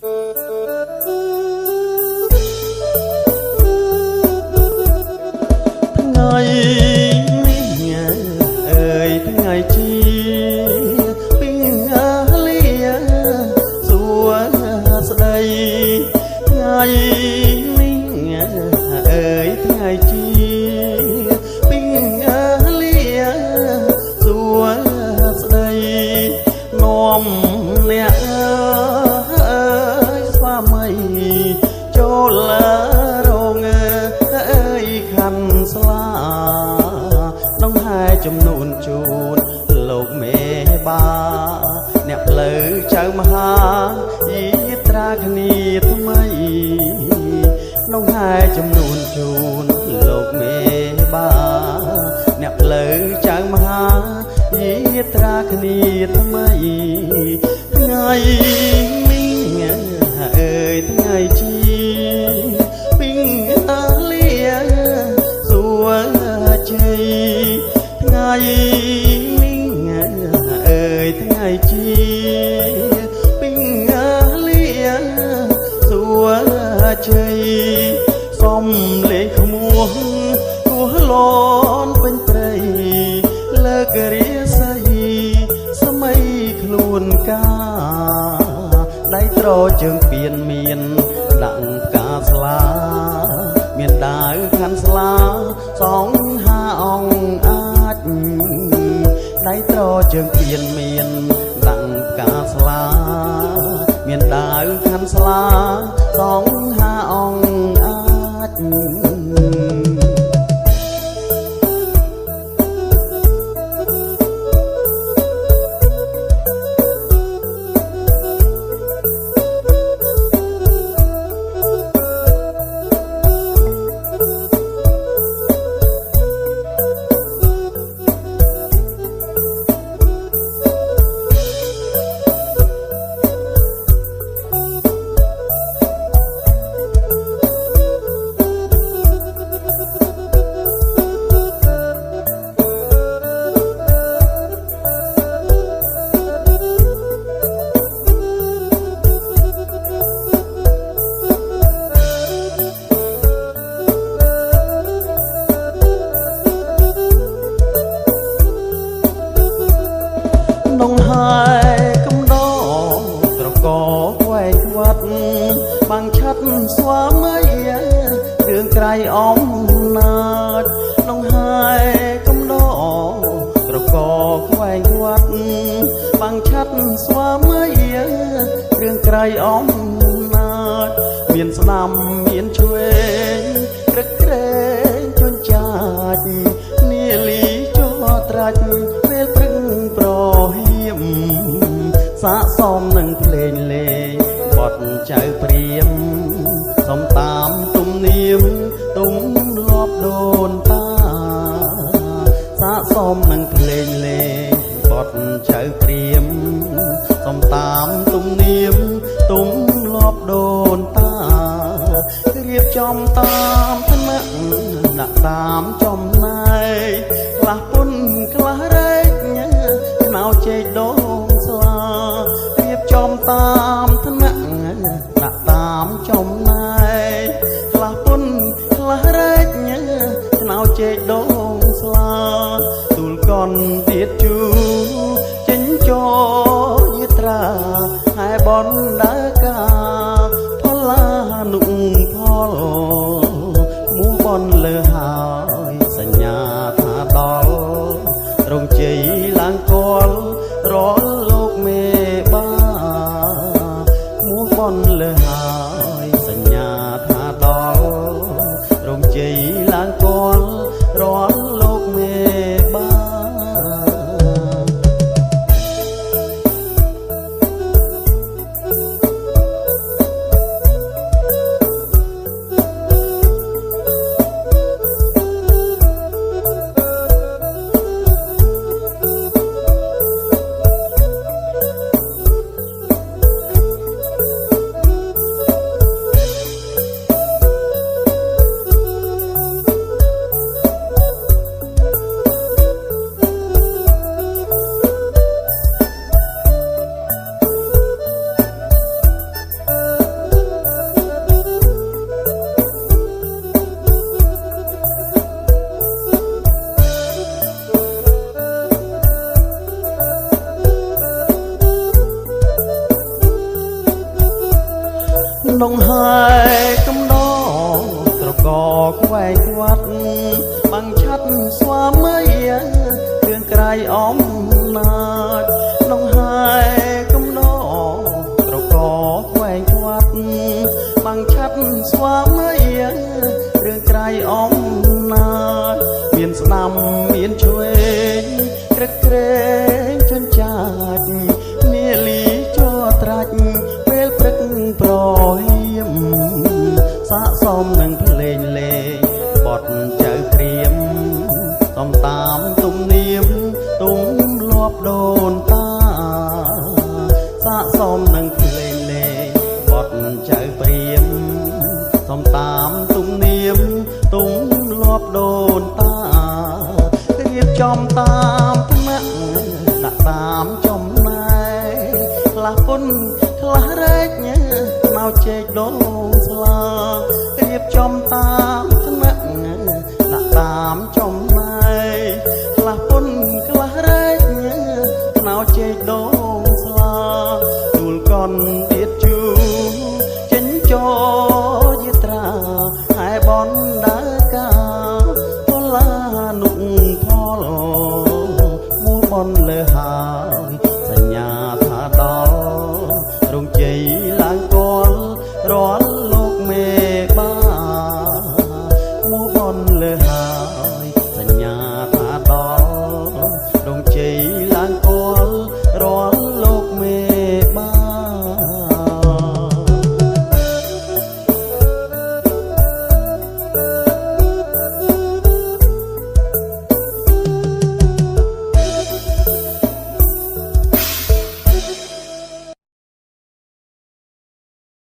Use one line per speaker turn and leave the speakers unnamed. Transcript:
ថ្ងៃនេះអើយថ្ងៃជាពីអាលីសួស្ដីថ្ងៃនេះអើយថ្ងៃជាពីអាលីសួស្ដីនាំអ្នកអើយស្វាមីចូលរងអើយខាន់ស្លានងហើយចំនួនជូនលោកមេបាអ្នកផ្លូវចៅមហាយីត្រាគ្នាថ្មីនងហើយចំនួនជូនលោកមេបាអ្នកផ្លូវចៅមហាយីត្រាគ្នាថ្មីថ្ងៃនេះអើយថ្ងៃជាពីអាលីសួជ័យថ្ងៃនេះអើយថ្ងៃជាពីអាលីសួជ័យសំលេងក្មួយគោះលនពេញព្រៃលើករាសីសម័យខ្លួនកាដៃត្រជើងពៀនមានដាក់កាស្លាមានដាវខាន់ស្លាសងហាអង្គអាចដៃត្រជើងពៀនមានដាក់កាស្លាមានដាវខាន់ស្លាសងហាអង្គអាចនងហើយកំដរត្រកខ្វែងវត្តបាំងឆាត់ស្វាមីរឿងក្រៃអំណាចនងហើយកំដរត្រកខ្វែងវត្តបាំងឆាត់ស្វាមីរឿងក្រៃអំណាចមានស្ដាំមានឆ្វេងក្រឹកក្រែងជួនចាច់នាលីចោត្រាច់ពេលព្រឹងប្រហៀមសាកសមនឹងភ្លេងលេងបទចៅព្រាមសំតាមទំនៀមទុំលាប់ដូនតាសាកសមនឹងភ្លេងលេងបទចៅព្រាមសំតាមទំនៀមទុំលាប់ដូនតារៀបចំតាមឋានៈដាក់តាមចំណែកខ្លះពុនខ្លះរែកណៅជែកដូងស្លារៀបចំតាមឋានៈដាក់តាមចំណែកខ្លះពុនខ្លះរែកណៅជែកដូងស្លាទូលកនទៀតជូចេញចោយត្រាហើយបនដើកាផលានុផលមួបនលើហើយសញ្ញាថាដល់រងជ័យឡើងគល់រលលោកមេបាមួបនលើហើយសញ្ញាថាដល់រងជ័យឡើងគល់រលលោកមេបា
អ
ក្នុងហើយកំដរត្រកខ្វែងគាត់បាំងឆាត់ស្វាមីរឿងក្រៃអំណាចក្នុងហើយកំដរត្រកខ្វែងគាត់បាំងឆាត់ស្វាមីរឿងក្រៃអំណាចមានស្ដាំមានឆ្វេងក្រឹកក្រែងជន់ចាច់នាលីចោត្រាច់ពេលព្រឹកប្រហៀមសាកសមនឹងភ្លេងលេងបត់ចៅព្រាមតំតាមទំនៀមទុំលាប់ដូនតាសាកសមនឹងភ្លេងលេងបត់ចៅព្រាមតំតាមទំនៀមទុំលាប់ដូនតារៀបចំតាមផ្នែកដាក់តាមចំណែកខ្លះពុនខ្លះរែកមកជែកដូងស្លារៀបចំតាម